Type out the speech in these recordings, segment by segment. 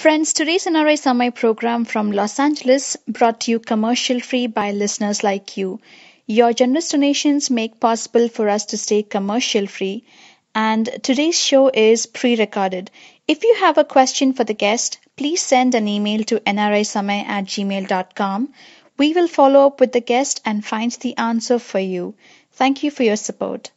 Friends, today's NRI Samai program from Los Angeles brought to you commercial-free by listeners like you. Your generous donations make possible for us to stay commercial-free, and today's show is pre-recorded. If you have a question for the guest, please send an email to nrisamai@gmail.com. We will follow up with the guest and find the answer for you. Thank you for your support.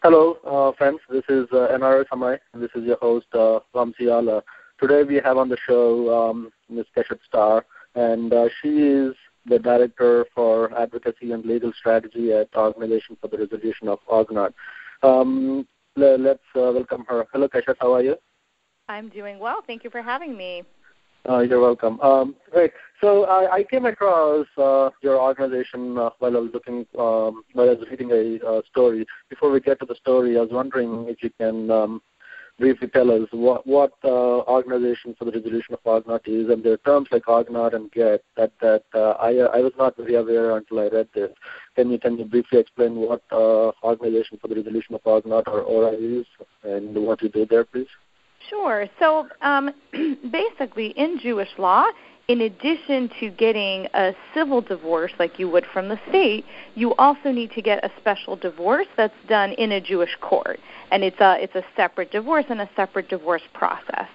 Hello, friends. This is NRI Samai, and this is your host, Ramsi Ala. Today we have on the show Ms. Keshet Starr, and she is the Director for Advocacy and Legal Strategy at Organization for the Resolution of Agunot. Let's welcome her. Hello, Keshet. How are you? I'm doing well. Thank you for having me. You're welcome. Great. So I came across your organization while I was reading a story. Before we get to the story, I was wondering if you can briefly tell us what Organization for the Resolution of Agunot is, and there are terms like Agunot and Get that I was not very aware until I read this. Can you briefly explain what Organization for the Resolution of Agunot, or ORA, is, and what you do there, please? Sure. So basically, in Jewish law, in addition to getting a civil divorce like you would from the state, you also need to get a special divorce that's done in a Jewish court. And it's a separate divorce and a separate divorce process.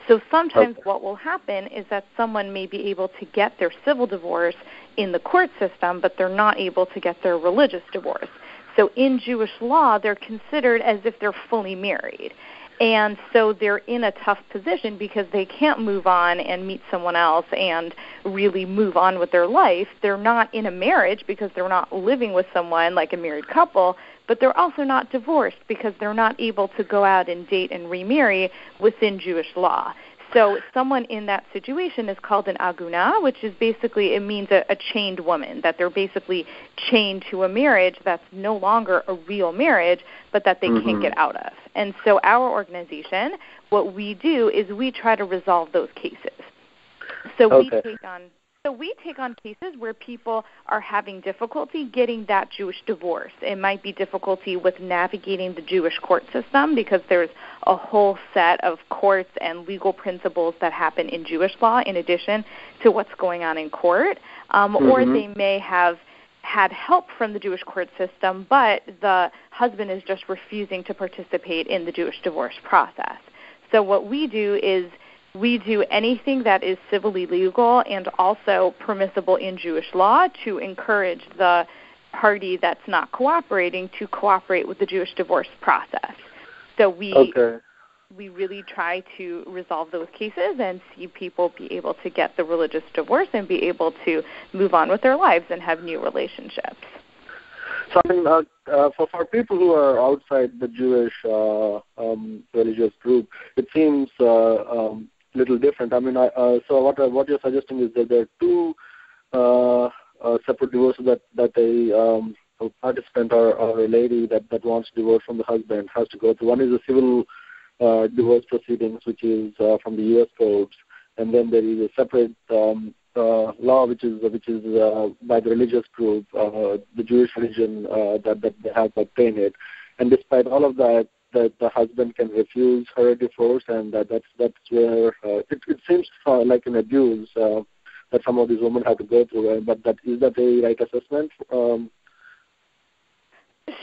So sometimes what will happen is that someone may be able to get their civil divorce in the court system, but they're not able to get their religious divorce. So in Jewish law, they're considered as if they're fully married. And so they're in a tough position because they can't move on and meet someone else and really move on with their life. They're not in a marriage because they're not living with someone like a married couple, but they're also not divorced because they're not able to go out and date and remarry within Jewish law. So someone in that situation is called an Agunah, which is basically, it means a chained woman, that they're basically chained to a marriage that's no longer a real marriage, but that they can't get out of. And so our organization, what we do is we try to resolve those cases. So we take on cases where people are having difficulty getting that Jewish divorce. It might be difficulty with navigating the Jewish court system because there's a whole set of courts and legal principles that happen in Jewish law in addition to what's going on in court. Or they may have had help from the Jewish court system, but the husband is just refusing to participate in the Jewish divorce process. So what we do is we do anything that is civilly legal and also permissible in Jewish law to encourage the party that's not cooperating to cooperate with the Jewish divorce process. So we really try to resolve those cases and see people be able to get the religious divorce and be able to move on with their lives and have new relationships. So, I mean, for people who are outside the Jewish religious group, it seems little different. I mean, so what you're suggesting is that there are two separate divorces that a participant or a lady that wants divorce from the husband has to go through. One is a civil divorce proceedings, which is from the U.S. courts, and then there is a separate law, which is by the religious group, the Jewish religion, that they have obtained it. And despite all of that, the husband can refuse her a divorce, and that's where it seems like an abuse that some of these women have to go through. But is that a right assessment?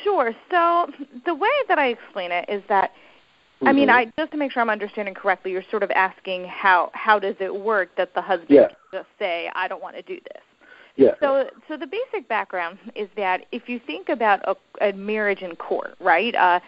Sure. So the way that I explain it is that, I mean, just to make sure I'm understanding correctly, you're sort of asking how does it work that the husband can just say, I don't want to do this. Yeah. So the basic background is that if you think about a marriage in court, right, a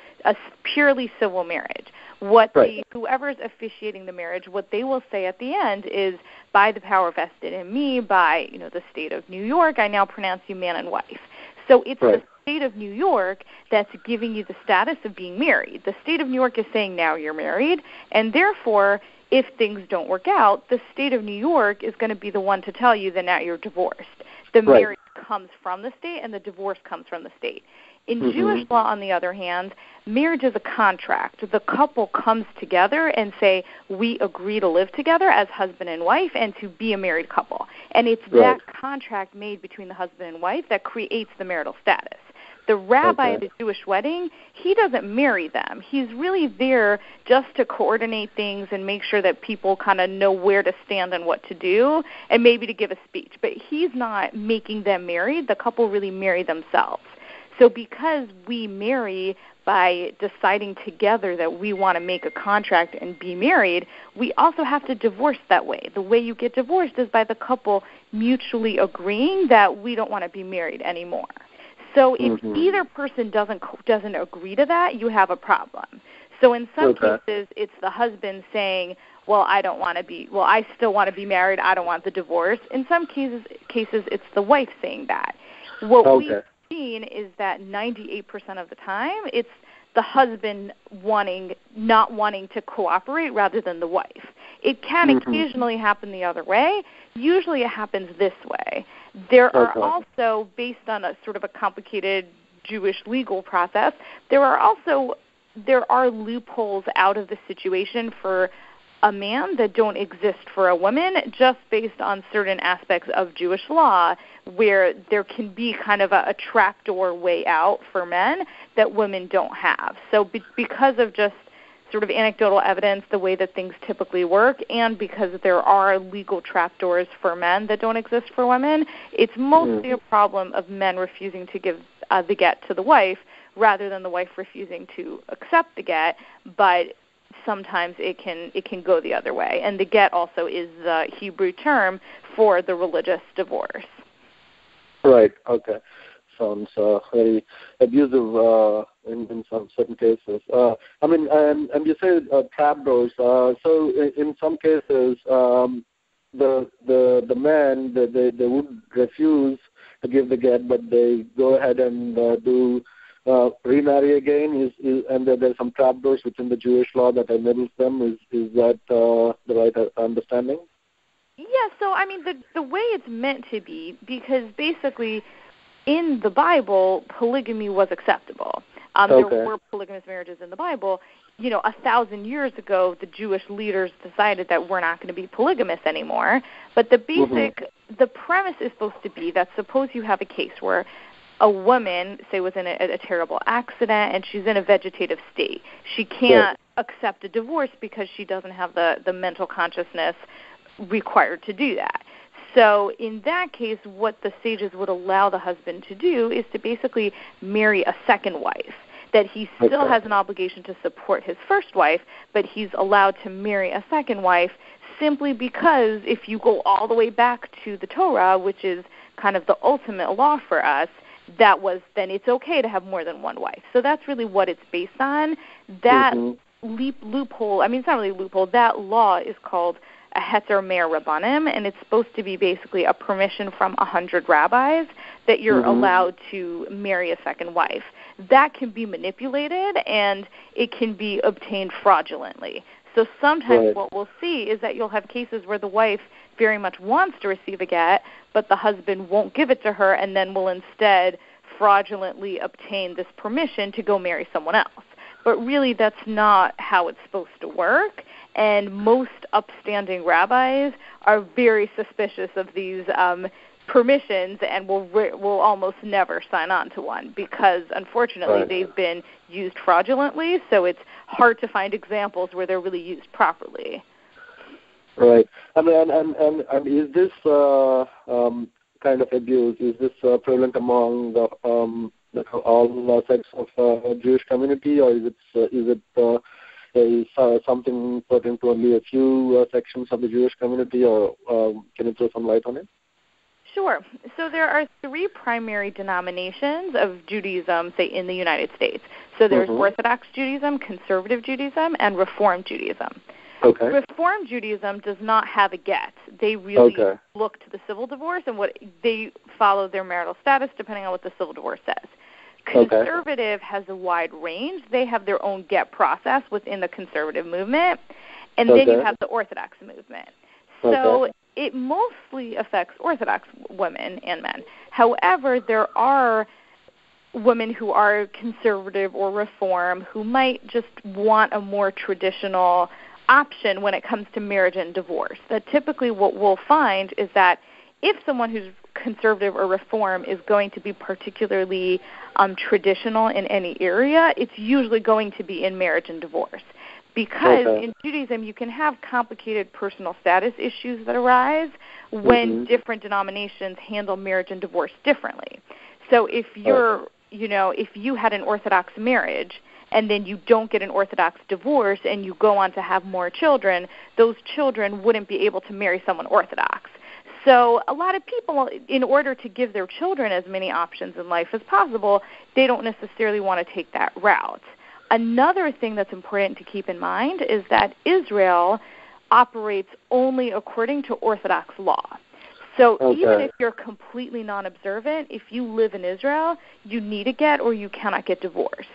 purely civil marriage, whoever's officiating the marriage, what they will say at the end is, by the power vested in me, by the state of New York, I now pronounce you man and wife. So it's the state of New York that's giving you the status of being married. The state of New York is saying now you're married, and therefore, if things don't work out, the state of New York is going to be the one to tell you that now you're divorced. The marriage comes from the state and the divorce comes from the state. In Jewish law, on the other hand, marriage is a contract. The couple comes together and say, we agree to live together as husband and wife and to be a married couple. And it's that contract made between the husband and wife that creates the marital status. The rabbi at a Jewish wedding, he doesn't marry them. He's really there just to coordinate things and make sure that people kind of know where to stand and what to do, and maybe to give a speech. But he's not making them married. The couple really marry themselves. So because we marry by deciding together that we want to make a contract and be married, we also have to divorce that way. The way you get divorced is by the couple mutually agreeing that we don't want to be married anymore. So if either person doesn't agree to that, you have a problem. So in some cases, it's the husband saying, well, I still want to be married. I don't want the divorce. In some cases, it's the wife saying that. What we've seen is that 98% of the time, it's the husband not wanting to cooperate rather than the wife. It can occasionally happen the other way. Usually it happens this way. There are also, based on a sort of a complicated Jewish legal process, there are loopholes out of the situation for a man that don't exist for a woman, just based on certain aspects of Jewish law, where there can be kind of a trapdoor way out for men that women don't have. So because of just sort of anecdotal evidence, the way that things typically work, and because there are legal trapdoors for men that don't exist for women, it's mostly a problem of men refusing to give the get to the wife rather than the wife refusing to accept the get, but sometimes it can go the other way. And the get also is the Hebrew term for the religious divorce. Right, okay. Sounds very abusive in some certain cases. And you say trapdoors. So in some cases, the man they would refuse to give the get, but they go ahead and do remarry again. And there's some trapdoors within the Jewish law that enables them. Is that the right understanding? Yeah. So the way it's meant to be, because basically, in the Bible, polygamy was acceptable. There were polygamous marriages in the Bible. 1,000 years ago, the Jewish leaders decided that we're not going to be polygamous anymore. But the premise is supposed to be that suppose you have a case where a woman, say, was in a terrible accident and she's in a vegetative state. She can't accept a divorce because she doesn't have the mental consciousness required to do that. So in that case, what the sages would allow the husband to do is to basically marry a second wife, that he still has an obligation to support his first wife, but he's allowed to marry a second wife simply because if you go all the way back to the Torah, which is kind of the ultimate law for us, then it's okay to have more than one wife. So that's really what it's based on. That loophole, it's not really a loophole, that law is called a Heter Me'er Rabbanim, and it's supposed to be basically a permission from 100 rabbis that you're allowed to marry a second wife. That can be manipulated, and it can be obtained fraudulently. So sometimes what we'll see is that you'll have cases where the wife very much wants to receive a get, but the husband won't give it to her and then will instead fraudulently obtain this permission to go marry someone else. But really, that's not how it's supposed to work. And most upstanding rabbis are very suspicious of these permissions and will almost never sign on to one because, unfortunately, they've been used fraudulently. So it's hard to find examples where they're really used properly. Right. And is this kind of abuse, is this prevalent among the all sects of Jewish community, or is it something pertinent to only a few sections of the Jewish community, or can you throw some light on it? Sure. So there are three primary denominations of Judaism, say, in the United States. So there's Orthodox Judaism, Conservative Judaism, and Reform Judaism. Okay. Reform Judaism does not have a get. They really look to the civil divorce, and what they follow their marital status depending on what the civil divorce says. Conservative has a wide range. They have their own get process within the conservative movement, and then you have the Orthodox movement. So it mostly affects Orthodox women and men. However, there are women who are conservative or reform who might just want a more traditional option when it comes to marriage and divorce. That typically what we'll find is that if someone who's conservative or reform is going to be particularly traditional in any area, it's usually going to be in marriage and divorce. Because in Judaism, you can have complicated personal status issues that arise when different denominations handle marriage and divorce differently. So if you're, if you had an Orthodox marriage and then you don't get an Orthodox divorce and you go on to have more children, those children wouldn't be able to marry someone Orthodox. So a lot of people, in order to give their children as many options in life as possible, they don't necessarily want to take that route. Another thing that's important to keep in mind is that Israel operates only according to Orthodox law. So even if you're completely non-observant, if you live in Israel, you need a get or you cannot get divorced.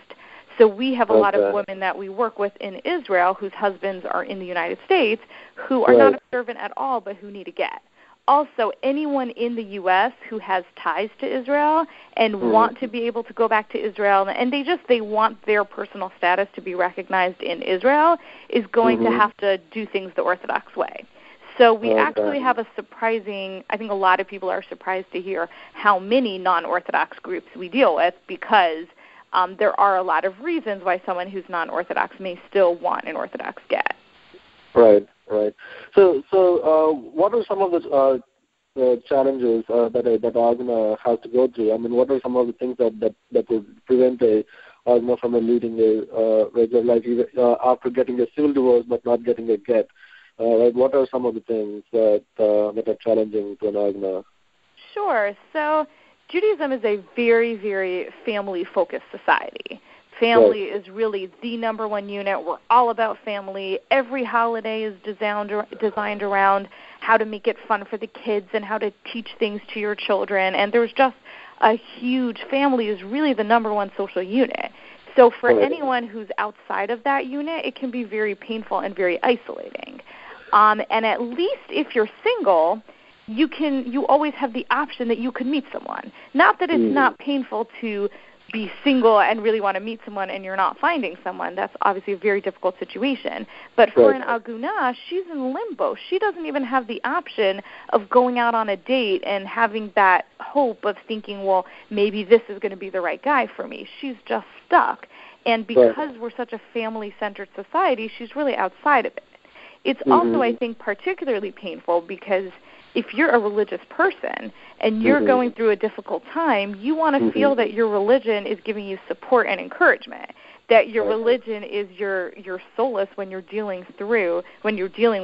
So we have a lot of women that we work with in Israel whose husbands are in the United States who are not observant at all but who need a get. Also, anyone in the U.S. who has ties to Israel and want to be able to go back to Israel, and they want their personal status to be recognized in Israel, is going to have to do things the Orthodox way. So we actually have a surprising, I think a lot of people are surprised to hear how many non-Orthodox groups we deal with, because there are a lot of reasons why someone who's non-Orthodox may still want an Orthodox get. Right. So what are some of the challenges that Agunot has to go through? I mean, what are some of the things that would prevent a Agunot from leading a regular life after getting a civil divorce but not getting a get? Right? What are some of the things that are challenging to an Agunot? Sure. So Judaism is a very, very family-focused society. Family is really the number one unit. We're all about family. Every holiday is designed around how to make it fun for the kids and how to teach things to your children. And there's just a huge family is really the number one social unit. So for anyone who's outside of that unit, it can be very painful and very isolating. And at least if you're single, you always have the option that you could meet someone. Not that it's not painful to be single and really want to meet someone and you're not finding someone. That's obviously a very difficult situation. But for an Agunot, she's in limbo. She doesn't even have the option of going out on a date and having that hope of thinking, well, maybe this is going to be the right guy for me. She's just stuck. And because we're such a family-centered society, she's really outside of it. It's also, I think, particularly painful because if you're a religious person and you're going through a difficult time, you want to feel that your religion is giving you support and encouragement, that your religion is your solace when you're dealing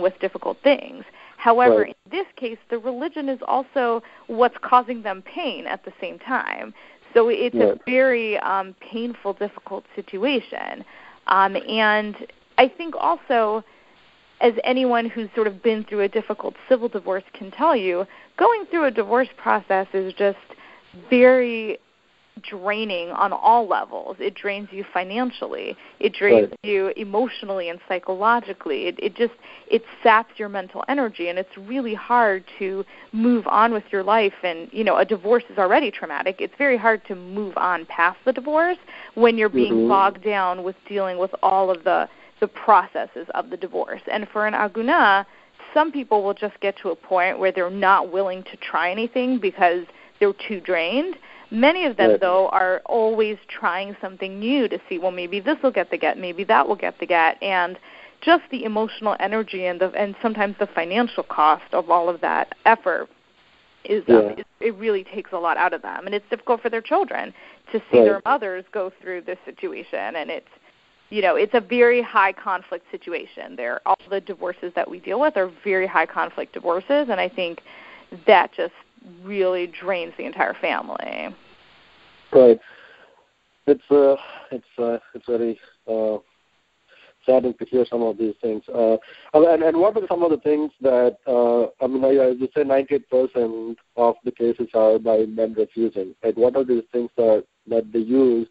with difficult things. However, in this case, the religion is also what's causing them pain at the same time. So it's a very painful, difficult situation. And I think also, as anyone who's sort of been through a difficult civil divorce can tell you, going through a divorce process is just very draining on all levels. It drains you financially. It drains you emotionally and psychologically. It saps your mental energy, and it's really hard to move on with your life. And, a divorce is already traumatic. It's very hard to move on past the divorce when you're being bogged down with dealing with all of the processes of the divorce. And for an Agunot, some people will just get to a point where they're not willing to try anything because they're too drained. Many of them, though, are always trying something new to see, well, maybe this will get the get, maybe that will get the get. And just the emotional energy and sometimes the financial cost of all of that effort it really takes a lot out of them. And it's difficult for their children to see their mothers go through this situation. And it's a very high conflict situation. All the divorces that we deal with are very high conflict divorces, and I think that just really drains the entire family. Right. It's very saddening to hear some of these things. And what are some of the things that as you say, 98% of the cases are by men refusing. Right? What are these things that they use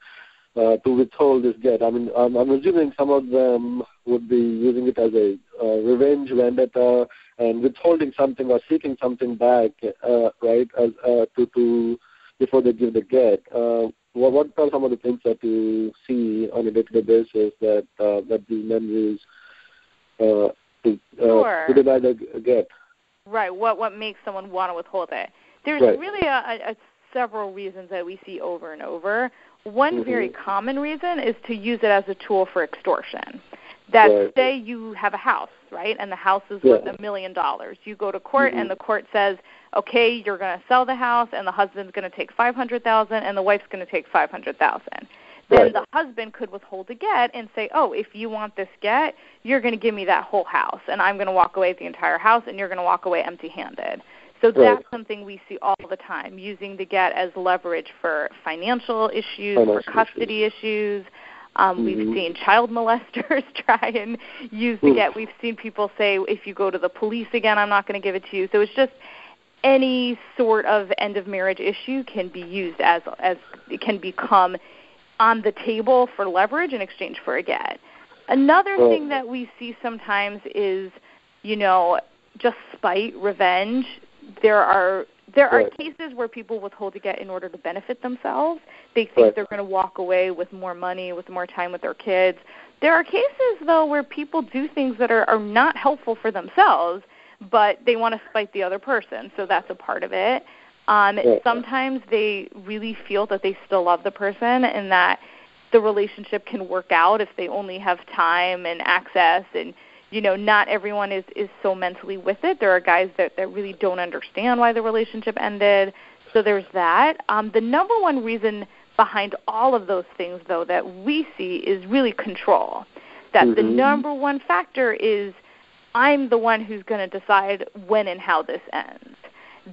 to withhold this get? I mean, I'm assuming some of them would be using it as a revenge vendetta and withholding something or seeking something back, right, to before they give the get. What are some of the things that you see on a day-to-day basis that these men use to deny the get? Right. What makes someone want to withhold it? There's really a several reasons that we see over and over. One very common reason is to use it as a tool for extortion. That say you have a house, right, and the house is worth $1 million. You go to court, and the court says, okay, you're going to sell the house, and the husband's going to take $500,000, and the wife's going to take $500,000. Then the husband could withhold the get and say, oh, if you want this get, you're going to give me that whole house, and I'm going to walk away with the entire house, and you're going to walk away empty-handed. So that's something we see all the time, using the get as leverage for financial issues, for custody issues. We've seen child molesters try and use the get. We've seen people say, if you go to the police again, I'm not going to give it to you. So it's just any sort of end-of-marriage issue can be used as it can become on the table for leverage in exchange for a get. Another thing that we see sometimes is, just spite, revenge. There are cases where people withhold a get in order to benefit themselves. They think they're going to walk away with more money, with more time with their kids. There are cases, though, where people do things that are not helpful for themselves, but they want to spite the other person, so that's a part of it. Sometimes they really feel that they still love the person and that the relationship can work out if they only have time and access, and not everyone is so mentally with it. There are guys that really don't understand why the relationship ended. So there's that. The number one reason behind all of those things, though, that we see is really control. That the number one factor is I'm the one who's going to decide when and how this ends.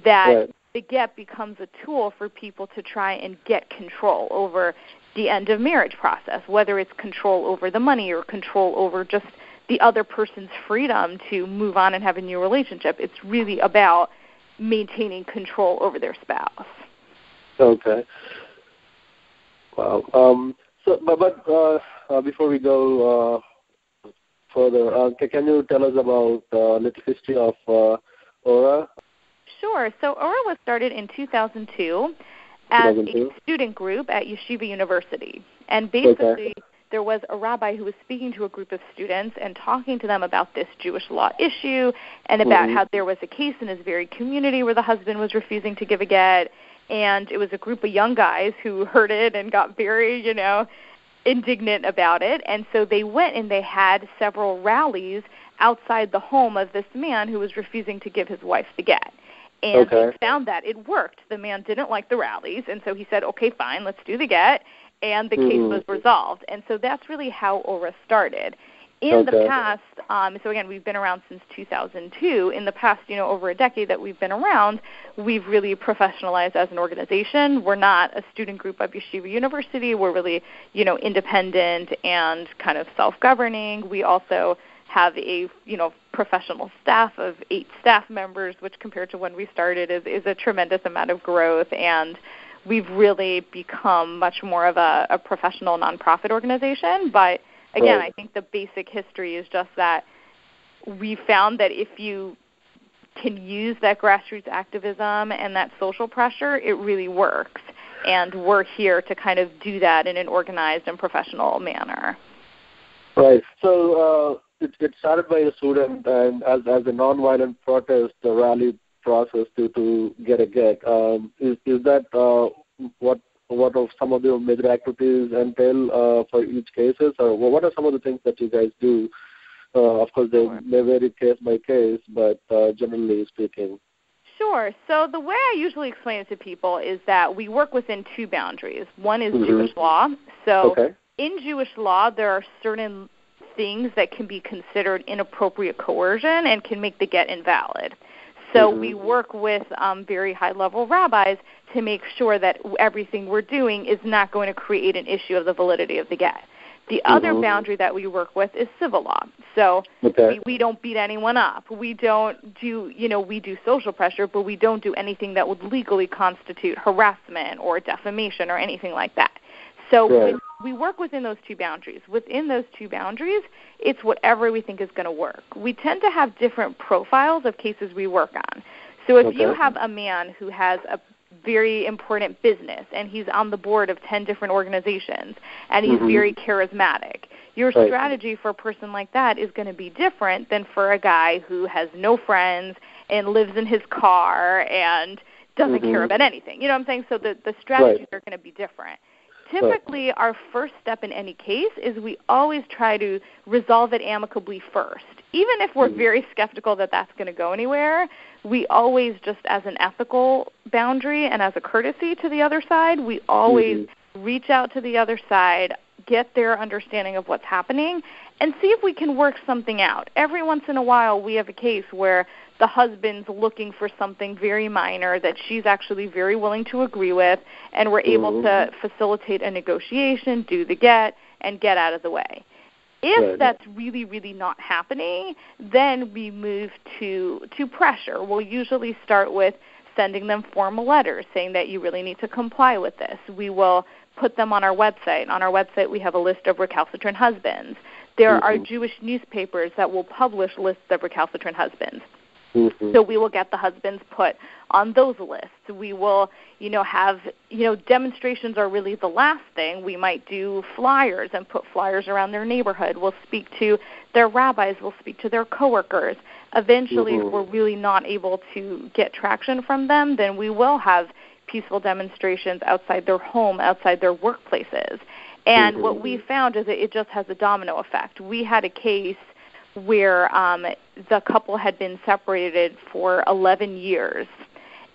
That the get becomes a tool for people to try and get control over the end of marriage process, whether it's control over the money or control over just the other person's freedom to move on and have a new relationship. It's really about maintaining control over their spouse. Okay. Wow. But before we go further, can you tell us about a little history of ORA? Sure. So ORA was started in 2002 as a student group at Yeshiva University. And basically, there was a rabbi who was speaking to a group of students and talking to them about this Jewish law issue and about how there was a case in his very community where the husband was refusing to give a get. And it was a group of young guys who heard it and got very, indignant about it. And so they went and they had several rallies outside the home of this man who was refusing to give his wife the get. And they found that it worked. The man didn't like the rallies, and so he said, okay, fine, let's do the get. And the case was resolved. And so that's really how ORA started. In the past, so again, we've been around since 2002. In the past, over a decade that we've been around, we've really professionalized as an organization. We're not a student group of Yeshiva University. We're really, independent and kind of self-governing. We also have a, professional staff of 8 staff members, which compared to when we started is a tremendous amount of growth. And we've really become much more of a professional nonprofit organization. But again, I think the basic history is just that we found that if you can use that grassroots activism and that social pressure, it really works. And we're here to kind of do that in an organized and professional manner. Right. So it started by a student, and as a nonviolent protest, the rally process to get a get. Is that what of some of the major activities entail for each cases, or what are some of the things that you guys do? Of course, they may vary case by case, but generally speaking. Sure. So the way I usually explain it to people is that we work within 2 boundaries. One is Jewish law. So in Jewish law, there are certain things that can be considered inappropriate coercion and can make the get invalid. So we work with very high-level rabbis to make sure that everything we're doing is not going to create an issue of the validity of the get. The other boundary that we work with is civil law. So we don't beat anyone up. We don't do, we do social pressure, but we don't do anything that would legally constitute harassment or defamation or anything like that. So we work within those 2 boundaries. Within those 2 boundaries, it's whatever we think is going to work. We tend to have different profiles of cases we work on. So if you have a man who has a very important business and he's on the board of 10 different organizations and he's very charismatic, your strategy for a person like that is going to be different than for a guy who has no friends and lives in his car and doesn't care about anything. You know what I'm saying? So the strategies are going to be different. Typically, our first step in any case is we always try to resolve it amicably first. Even if we're very skeptical that that's going to go anywhere, we always, just as an ethical boundary and as a courtesy to the other side, we always reach out to the other side, get their understanding of what's happening, and see if we can work something out. Every once in a while, we have a case where the husband's looking for something very minor that she's actually very willing to agree with, and we're able to facilitate a negotiation, do the get, and get out of the way. If that's really, really not happening, then we move to pressure. We'll usually start with sending them formal letters saying that you really need to comply with this. We will put them on our website. On our website, we have a list of recalcitrant husbands. There are Jewish newspapers that will publish lists of recalcitrant husbands. So we will get the husbands put on those lists. We will, have, demonstrations are really the last thing. We might do flyers and put flyers around their neighborhood. We'll speak to their rabbis. We'll speak to their coworkers. Eventually, if we're really not able to get traction from them, then we will have peaceful demonstrations outside their home, outside their workplaces. And what we found is that it just has a domino effect. We had a case where the couple had been separated for 11 years.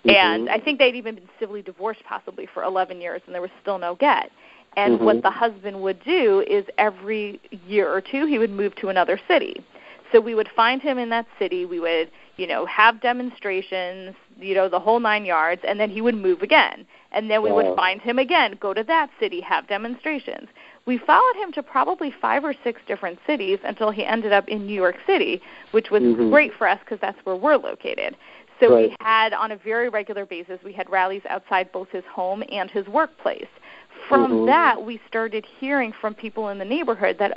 And I think they'd even been civilly divorced possibly for 11 years, and there was still no get. And what the husband would do is every year or two he would move to another city. So we would find him in that city. We would, have demonstrations, the whole 9 yards, and then he would move again. And then we would find him again, go to that city, have demonstrations. We followed him to probably 5 or 6 different cities until he ended up in New York City, which was great for us because that's where we're located. So we had, on a very regular basis, we had rallies outside both his home and his workplace. From that, we started hearing from people in the neighborhood that,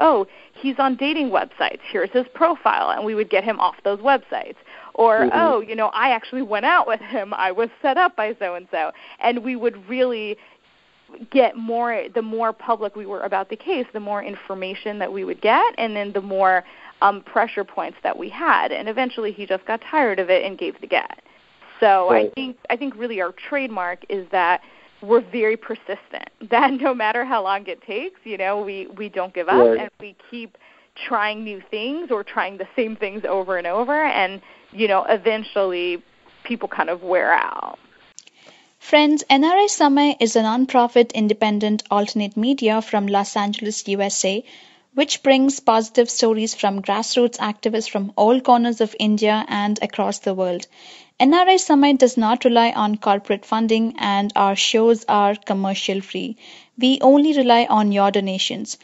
he's on dating websites. Here's his profile, and we would get him off those websites. Or, I actually went out with him. I was set up by so-and-so. And we would really get the more public we were about the case, the more information that we would get, and then the more pressure points that we had. And eventually he just got tired of it and gave the get. So I think really our trademark is that we're very persistent, that no matter how long it takes, we don't give up, and we keep trying new things or trying the same things over and over, and, eventually people kind of wear out. Friends, NRI Samay is a non-profit independent alternate media from Los Angeles, USA, which brings positive stories from grassroots activists from all corners of India and across the world. NRI Samay does not rely on corporate funding, and our shows are commercial-free. We only rely on your donations.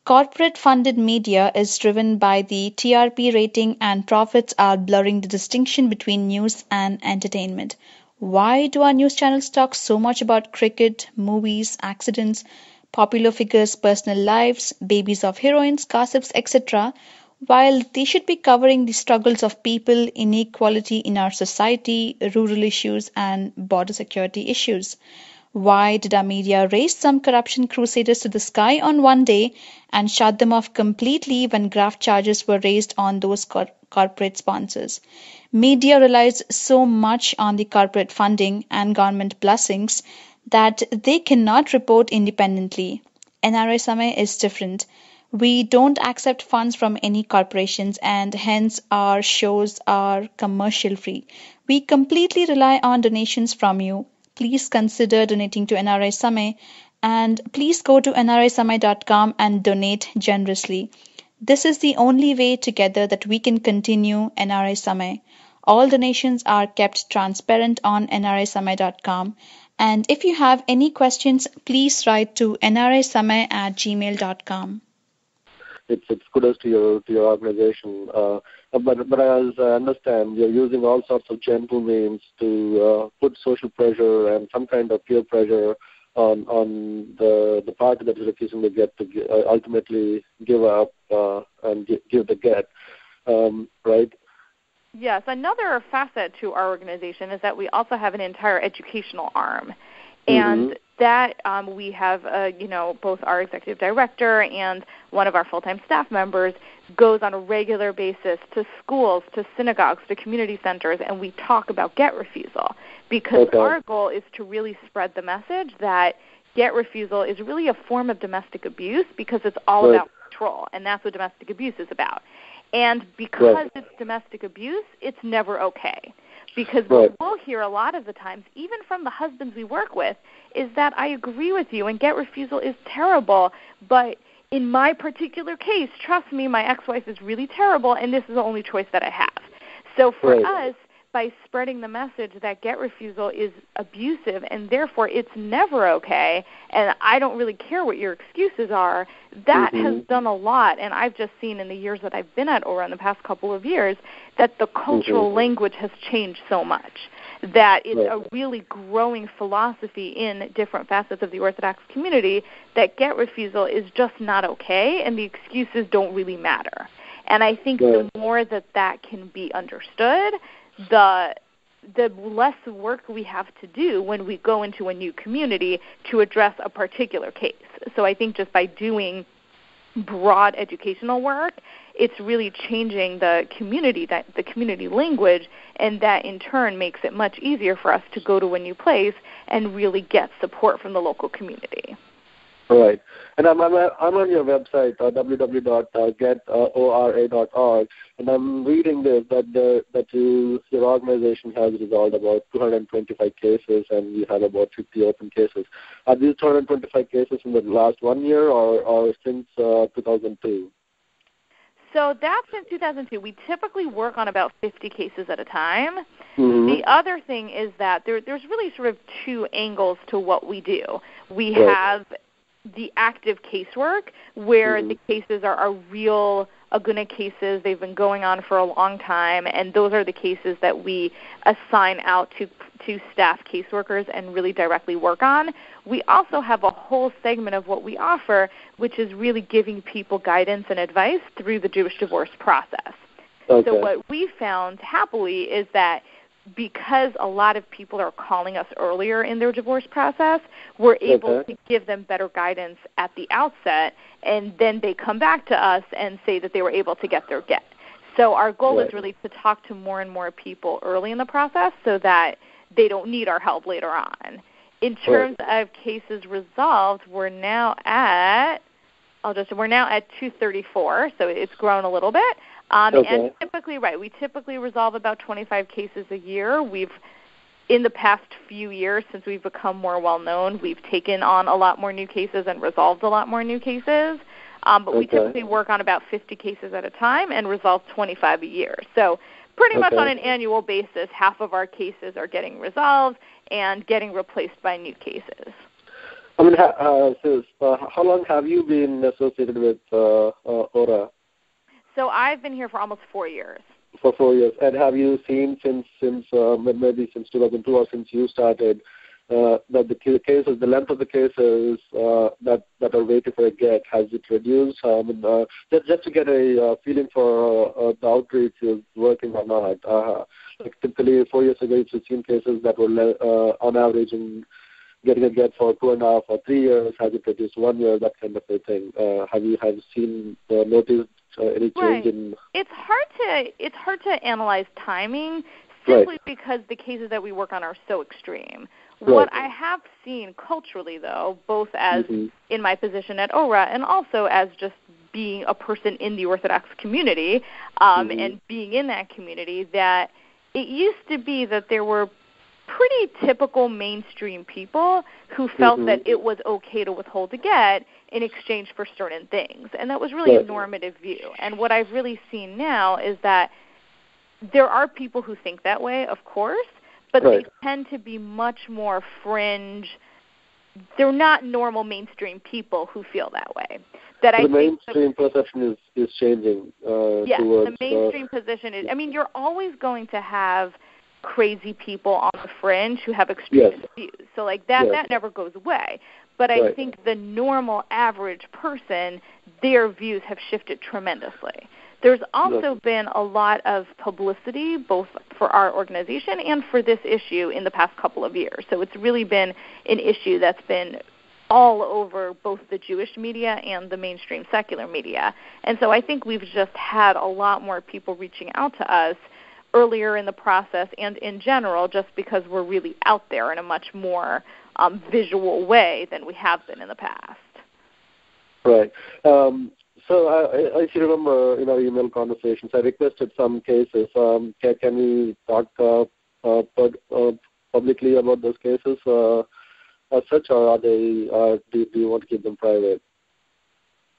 Corporate-funded media is driven by the TRP rating, and profits are blurring the distinction between news and entertainment. Why do our news channels talk so much about cricket, movies, accidents, popular figures' personal lives, babies of heroines, gossips, etc., while they should be covering the struggles of people, inequality in our society, rural issues, and border security issues? Why did our media raise some corruption crusaders to the sky on one day and shut them off completely when graft charges were raised on those corporate sponsors? Media relies so much on the corporate funding and government blessings that they cannot report independently. NRI Samay is different. We don't accept funds from any corporations, and hence our shows are commercial free. We completely rely on donations from you. Please consider donating to NRI Samay, and please go to nrisamay.com and donate generously. This is the only way together that we can continue NRI Samay. All donations are kept transparent on nrisamay.com. And if you have any questions, please write to nrisamay@gmail.com. It's kudos to your organization. But as I understand, you're using all sorts of gentle means to put social pressure and some kind of peer pressure on the party that is refusing the get to ultimately give up and give the get, right? Yes, another facet to our organization is that we also have an entire educational arm. And that we have, both our executive director and one of our full-time staff members goes on a regular basis to schools, to synagogues, to community centers, and we talk about get refusal, because our goal is to really spread the message that get refusal is really a form of domestic abuse, because it's all about control, and that's what domestic abuse is about. And because it's domestic abuse, it's never okay. Because what we'll hear a lot of the times, even from the husbands we work with, is that I agree with you and get refusal is terrible, but in my particular case, trust me, my ex-wife is really terrible, and this is the only choice that I have. So for us, by spreading the message that get refusal is abusive and therefore it's never okay, and I don't really care what your excuses are, that has done a lot. And I've just seen in the years that I've been at ORA in the past couple of years that the cultural language has changed so much, that it's a really growing philosophy in different facets of the Orthodox community that get refusal is just not okay and the excuses don't really matter. And I think the more that can be understood, the less work we have to do when we go into a new community to address a particular case. So I think just by doing broad educational work, it's really changing the community language, and that in turn makes it much easier for us to go to a new place and really get support from the local community. Right. And I'm on your website, www.getora.org, and I'm reading this, that your organization has resolved about 225 cases, and you have about 50 open cases. Are these 225 cases in the last 1 year or since 2002? So that's in 2002. We typically work on about 50 cases at a time. The other thing is that there's really sort of two angles to what we do. We have the active casework, where the cases are real Agunot cases. They've been going on for a long time, and those are the cases that we assign out to staff caseworkers and really directly work on. We also have a whole segment of what we offer, which is really giving people guidance and advice through the Jewish divorce process. So what we found, happily, is that because a lot of people are calling us earlier in their divorce process, we're able to give them better guidance at the outset, and then they come back to us and say that they were able to get their get. So our goal is really to talk to more and more people early in the process so that they don't need our help later on. In terms of cases resolved, we're now at 234, so it's grown a little bit. And typically, we typically resolve about 25 cases a year. In the past few years, since we've become more well-known, we've taken on a lot more new cases and resolved a lot more new cases. But we typically work on about 50 cases at a time and resolve 25 a year. So pretty much on an annual basis, half of our cases are getting resolved and getting replaced by new cases. I mean, how long have you been associated with ORA? So I've been here for almost 4 years. For 4 years. And have you seen since maybe since 2002 or since you started, that the cases, the length of the cases that are waiting for a get, has it reduced? Just to get a feeling for the outreach is working or not. Like typically 4 years ago, you've seen cases that were on average getting a get for 2.5 or 3 years. Has it reduced 1 year? That kind of a thing. Have you seen noticed any change in? It's hard to analyze timing simply because the cases that we work on are so extreme. What I have seen culturally, though, both as in my position at ORA and also as just being a person in the Orthodox community and being in that community, that it used to be that there were pretty typical mainstream people who felt that it was okay to withhold a get in exchange for certain things. And that was really a normative view. And what I've really seen now is that there are people who think that way, of course, but they tend to be much more fringe. They're not normal mainstream people who feel that way. The mainstream perception is changing. The mainstream position is, you're always going to have crazy people on the fringe who have extremist views. So that never goes away. But I think the normal average person, their views have shifted tremendously. There's also been a lot of publicity, both for our organization and for this issue in the past couple of years. So it's really been an issue that's been all over both the Jewish media and the mainstream secular media. And so I think we've just had a lot more people reaching out to us earlier in the process and in general, just because we're really out there in a much more visual way than we have been in the past. Right. So I if you remember in our email conversations, I requested some cases. Can we talk publicly about those cases as such, or are they? Do you want to keep them private?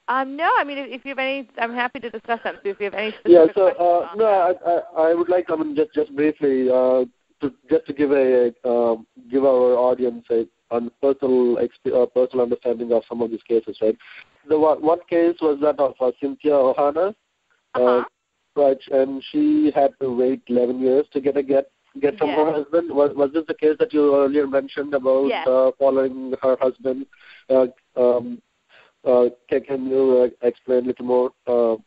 No, I mean, if you have any, I'm happy to discuss them. So if you have any specific questions on that. I would like, just briefly, to give our audience a personal understanding of some of these cases, right? The one case was that of Cynthia Ohana, right, and she had to wait 11 years to get from her husband. Was this the case that you earlier mentioned about following her husband? Can you explain a little more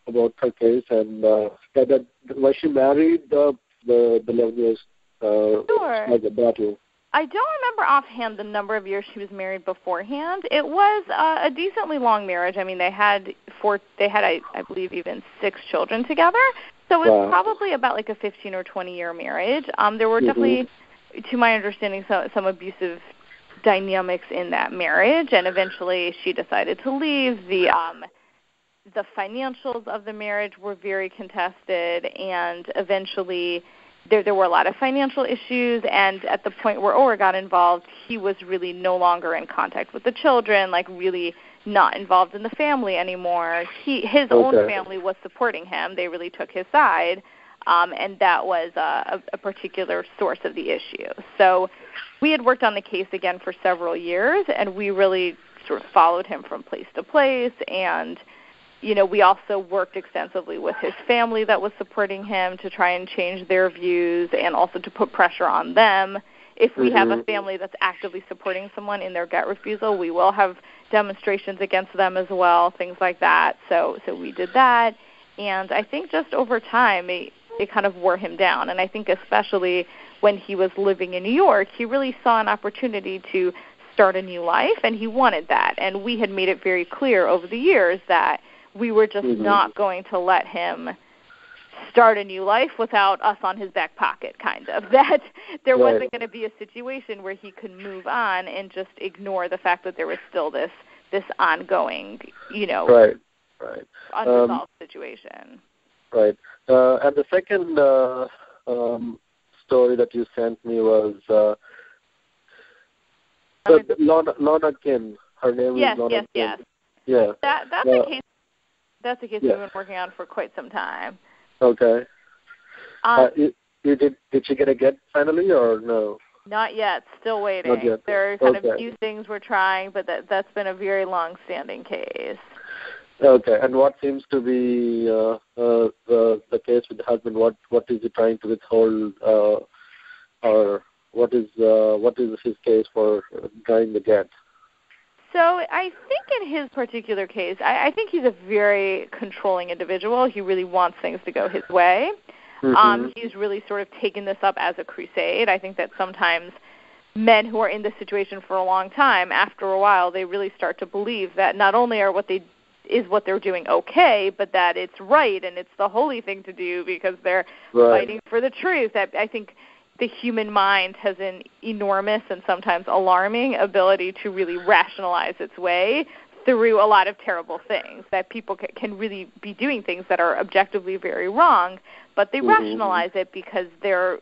about her case and was she married the 11 years? Sure. About you? I don't remember offhand the number of years she was married beforehand. It was a decently long marriage. I mean, they had I believe even 6 children together. So it was probably about like a 15 or 20-year marriage. There were definitely, to my understanding, some abusive dynamics in that marriage, and eventually she decided to leave. The financials of the marriage were very contested, and eventually there were a lot of financial issues, and at the point where ORA got involved, he was really no longer in contact with the children, like really not involved in the family anymore. His own family was supporting him. They really took his side, and that was a particular source of the issue. So we had worked on the case again for several years, and we really sort of followed him from place to place, and we also worked extensively with his family that was supporting him to try and change their views and also to put pressure on them. If we have a family that's actively supporting someone in their gut refusal, we will have demonstrations against them as well, things like that. So we did that, and I think just over time it kind of wore him down. And I think especially when he was living in New York, he really saw an opportunity to start a new life, and he wanted that. And we had made it very clear over the years that we were just not going to let him start a new life without us on his back pocket, kind of. That there wasn't going to be a situation where he could move on and just ignore the fact that there was still this ongoing, unresolved situation. Right. And the second story that you sent me was Lorna Kim. Her name is Lorna Kim. Yes. Yeah. That's a case we've been working on for quite some time. Okay. Did she get a get finally or no? Not yet. Still waiting. Not yet. There are kind of a few things we're trying, but that's been a very long-standing case. Okay. And what seems to be the case with the husband? What is he trying to withhold, or what is his case for trying the get? So I think in his particular case, I think he's a very controlling individual. He really wants things to go his way. He's really sort of taken this up as a crusade. I think that sometimes men who are in this situation for a long time, after a while, they really start to believe that not only are what they're doing okay, but that it's right and it's the holy thing to do because they're fighting for the truth. I think the human mind has an enormous and sometimes alarming ability to really rationalize its way through a lot of terrible things, that people can really be doing things that are objectively very wrong, but they rationalize it because they're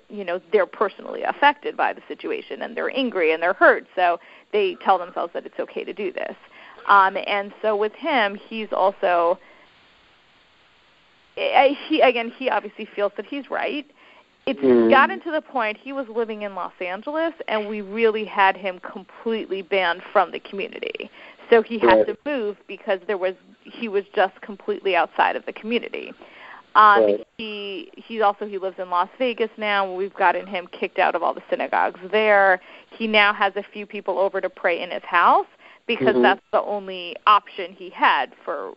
personally affected by the situation and they're angry and they're hurt, so they tell themselves that it's okay to do this. And so with him, he's also, he obviously feels that he's right. It's gotten to the point he was living in Los Angeles, and we really had him completely banned from the community. So he had to move because he was just completely outside of the community. He lives in Las Vegas now. We've gotten him kicked out of all the synagogues there. He now has a few people over to pray in his house because that's the only option he had for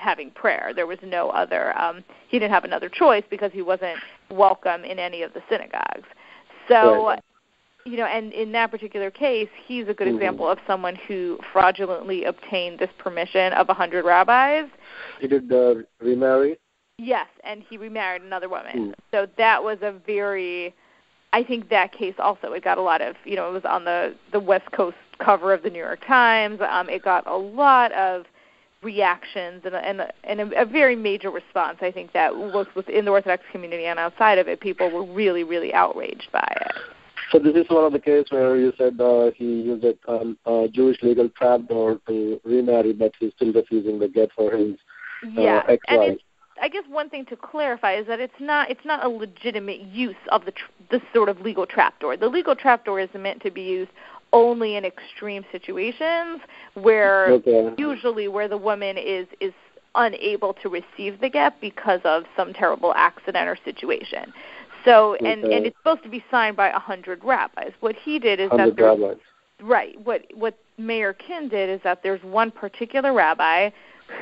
having prayer. There was no other, he didn't have another choice because he wasn't welcome in any of the synagogues. So, Right. And in that particular case, he's a good example of someone who fraudulently obtained this permission of 100 rabbis. He did remarry? Yes, and he remarried another woman. So that was I think that case also, it got a lot of, it was on the West Coast cover of the New York Times. It got a lot of reactions and a very major response. I think that was within the Orthodox community and outside of it. People were really, really outraged by it. So this is one of the cases where you said he used a Jewish legal trapdoor to remarry, but he's still refusing the get for his ex-wife. And I guess one thing to clarify is that it's not a legitimate use of this sort of legal trapdoor. The legal trapdoor is meant to be used only in extreme situations where usually where the woman is unable to receive the get because of some terrible accident or situation. So and it's supposed to be signed by 100 rabbis. What he did is that rabbis. Right. What Mayor Kin did is that there's one particular rabbi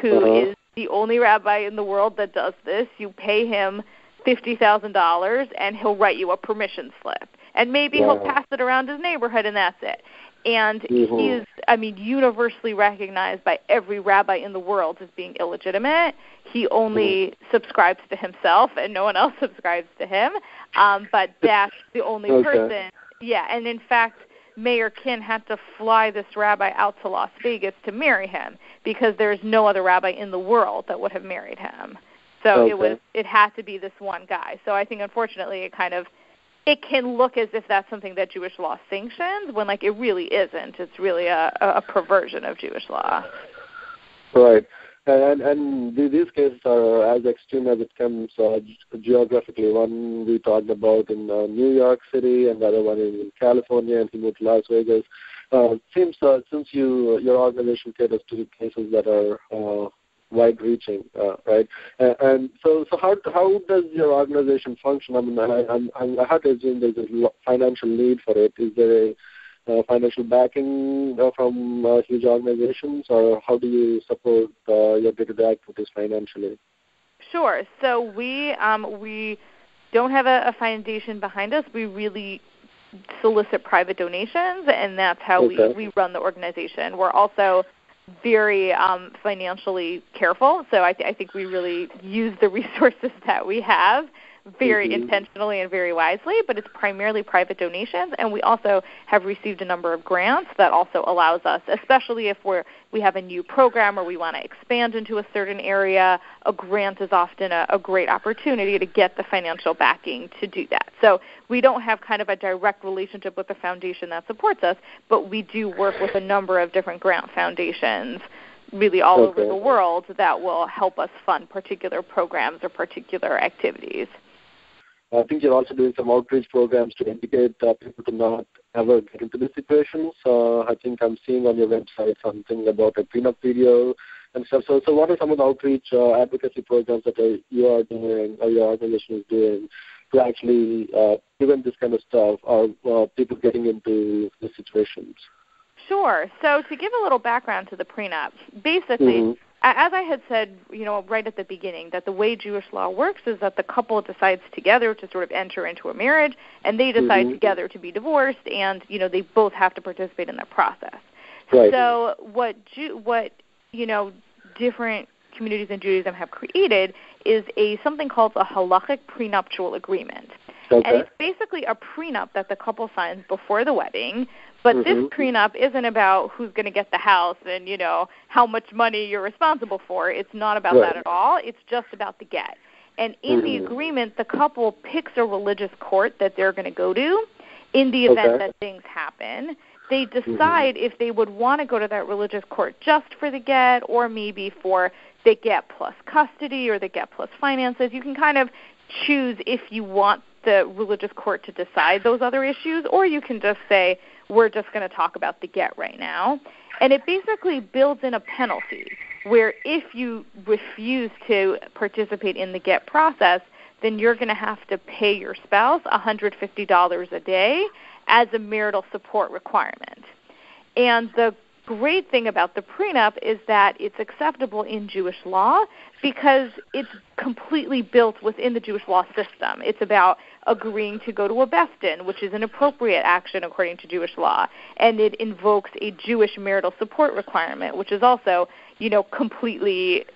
who is the only rabbi in the world that does this. You pay him $50,000 and he'll write you a permission slip. And maybe he'll pass it around his neighborhood and that's it. And he is, universally recognized by every rabbi in the world as being illegitimate. He only subscribes to himself and no one else subscribes to him. But that's the only person. Yeah, and in fact, Mayor Kin had to fly this rabbi out to Las Vegas to marry him because there's no other rabbi in the world that would have married him. So it had to be this one guy. So I think, unfortunately, it can look as if that's something that Jewish law sanctions when, it really isn't. It's really a perversion of Jewish law. Right. And these cases are as extreme as it comes geographically. One we talked about in New York City and the other one in California, and he moved to Las Vegas. Seems since your organization caters to cases that are wide-reaching, right? And so how does your organization function? I have to assume there's a financial need for it. Is there a financial backing from huge organizations, or how do you support your day-to-day activities financially? Sure. So we don't have a foundation behind us. We really solicit private donations, and that's how we run the organization. We're also very financially careful, so I think we really use the resources that we have very intentionally and very wisely, but it's primarily private donations, and we also have received a number of grants that also allows us, especially if we have a new program or we want to expand into a certain area, a grant is often a great opportunity to get the financial backing to do that. So we don't have kind of a direct relationship with the foundation that supports us, but we do work with a number of different grant foundations really all over the world that will help us fund particular programs or particular activities. I think you're also doing some outreach programs to educate people to not ever get into these situations. I think I'm seeing on your website something about a prenup video and stuff. So what are some of the outreach advocacy programs that you are doing or your organization is doing to actually prevent this kind of stuff or people getting into these situations? Sure. So to give a little background to the prenup, basically, as I had said, right at the beginning, that the way Jewish law works is that the couple decides together to sort of enter into a marriage, and they decide together to be divorced, and they both have to participate in that process. Right. So what different communities in Judaism have created is something called a halachic prenuptial agreement. And it's basically a prenup that the couple signs before the wedding. But this prenup isn't about who's going to get the house and, how much money you're responsible for. It's not about that at all. It's just about the get. And in the agreement, the couple picks a religious court that they're going to go to in the event that things happen. They decide if they would want to go to that religious court just for the get or maybe for the get plus custody or the get plus finances. You can kind of choose if you want the religious court to decide those other issues, or you can just say, we're just going to talk about the get right now. And it basically builds in a penalty where if you refuse to participate in the get process, then you're going to have to pay your spouse $150 a day as a marital support requirement. And the great thing about the prenup is that it's acceptable in Jewish law because it's completely built within the Jewish law system. It's about agreeing to go to a Besdin, which is an appropriate action according to Jewish law, and it invokes a Jewish marital support requirement, which is also, completely,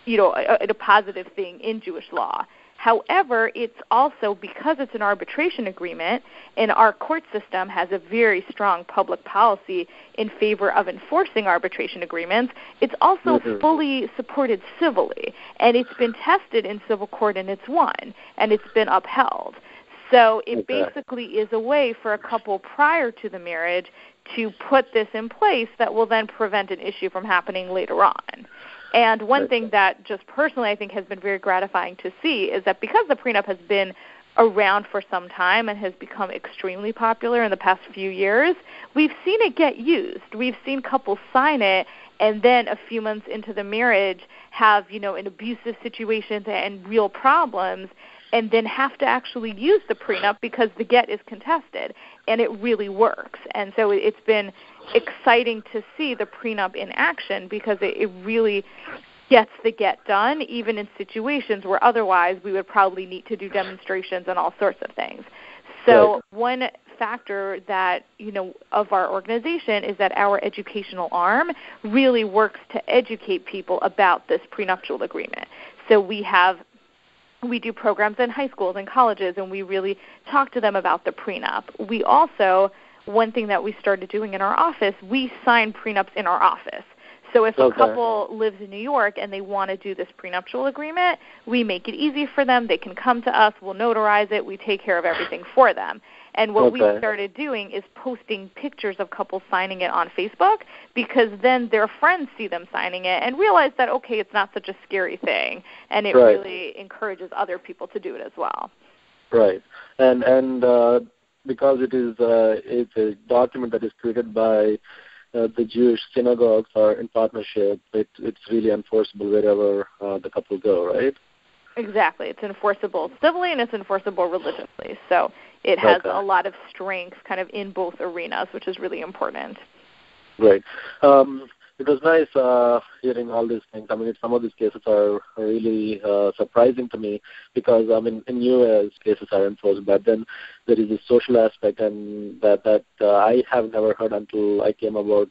a positive thing in Jewish law. However, it's also, because it's an arbitration agreement, and our court system has a very strong public policy in favor of enforcing arbitration agreements, it's also fully supported civilly, and it's been tested in civil court and it's won, and it's been upheld. So it basically is a way for a couple prior to the marriage to put this in place that will then prevent an issue from happening later on. And one thing that just personally I think has been very gratifying to see is that because the prenup has been around for some time and has become extremely popular in the past few years, we've seen it get used. We've seen couples sign it and then a few months into the marriage have, an abusive situation and real problems, and then have to actually use the prenup because the get is contested, and it really works. And so it's been exciting to see the prenup in action because it really gets the get done, even in situations where otherwise we would probably need to do demonstrations and all sorts of things. So one factor that, of our organization is that our educational arm really works to educate people about this prenuptial agreement. So we do programs in high schools and colleges, and we really talk to them about the prenup. We also, one thing that we started doing in our office, we sign prenups in our office. So if a couple lives in New York and they want to do this prenuptial agreement, we make it easy for them. They can come to us. We'll notarize it. We take care of everything for them. And what we started doing is posting pictures of couples signing it on Facebook, because then their friends see them signing it and realize that, okay, it's not such a scary thing, and it really encourages other people to do it as well. Right. And because it's a document that is created by the Jewish synagogues or in partnership, it's really enforceable wherever the couple go, right? Exactly. It's enforceable civilly and it's enforceable religiously. So it has a lot of strength kind of in both arenas, which is really important. Great. It was nice hearing all these things. I mean, some of these cases are really surprising to me because, in U.S. cases are enforced, but then there is a social aspect, and that I have never heard until I came about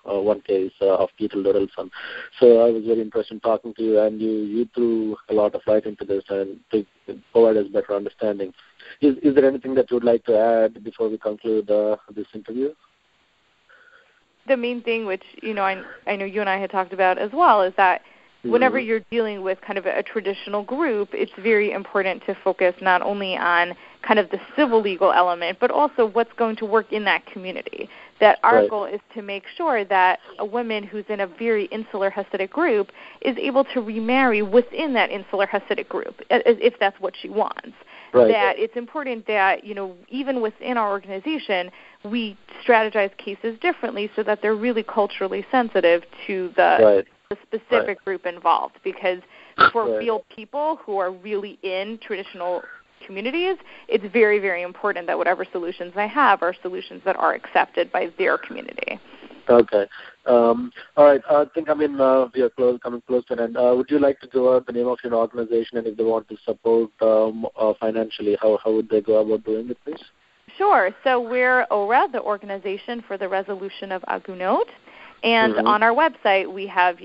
one case of Peter Dodelson. So I was very interested in talking to you, and you threw a lot of light into this and to provide us better understanding. Is there anything that you would like to add before we conclude this interview? The main thing, which, I know you and I had talked about as well, is that whenever you're dealing with kind of a traditional group, it's very important to focus not only on kind of the civil legal element, but also what's going to work in that community. That our goal is to make sure that a woman who's in a very insular Hasidic group is able to remarry within that insular Hasidic group, if that's what she wants. That it's important that, even within our organization, we strategize cases differently so that they're really culturally sensitive to the specific group involved. Because for real people who are really in traditional communities, it's very, very important that whatever solutions they have are solutions that are accepted by their community. Okay. All right. I think, we are coming close to an end. Would you like to go out the name of your organization, and if they want to support financially, how would they go about doing it, please? Sure. So we're ORA, the Organization for the Resolution of Agunot. And on our website, we have,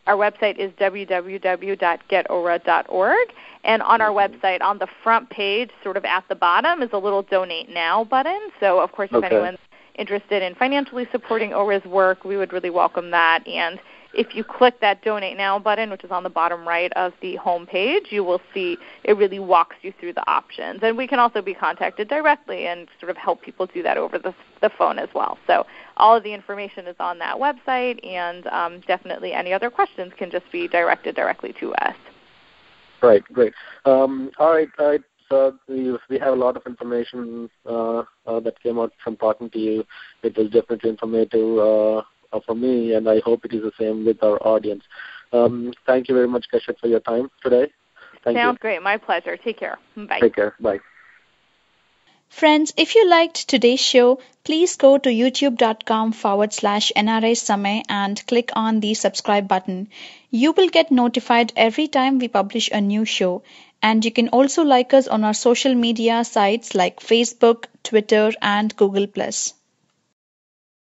our website is www.getora.org. And on our website, on the front page, sort of at the bottom, is a little Donate Now button. So, of course, if anyone's interested in financially supporting ORA's work, we would really welcome that. And if you click that Donate Now button, which is on the bottom right of the home page, you will see it really walks you through the options. And we can also be contacted directly and sort of help people do that over the phone as well. So all of the information is on that website, and definitely any other questions can just be directed directly to us. Right, great. All right. So we have a lot of information that came out from talking to you. It was definitely informative for me, and I hope it is the same with our audience. Thank you very much, Keshet, for your time today. Thank you. Sounds great. My pleasure. Take care. Bye. Take care. Bye. Friends, if you liked today's show, please go to youtube.com/NRI Samay and click on the subscribe button. You will get notified every time we publish a new show. And you can also like us on our social media sites like Facebook, Twitter, and Google+.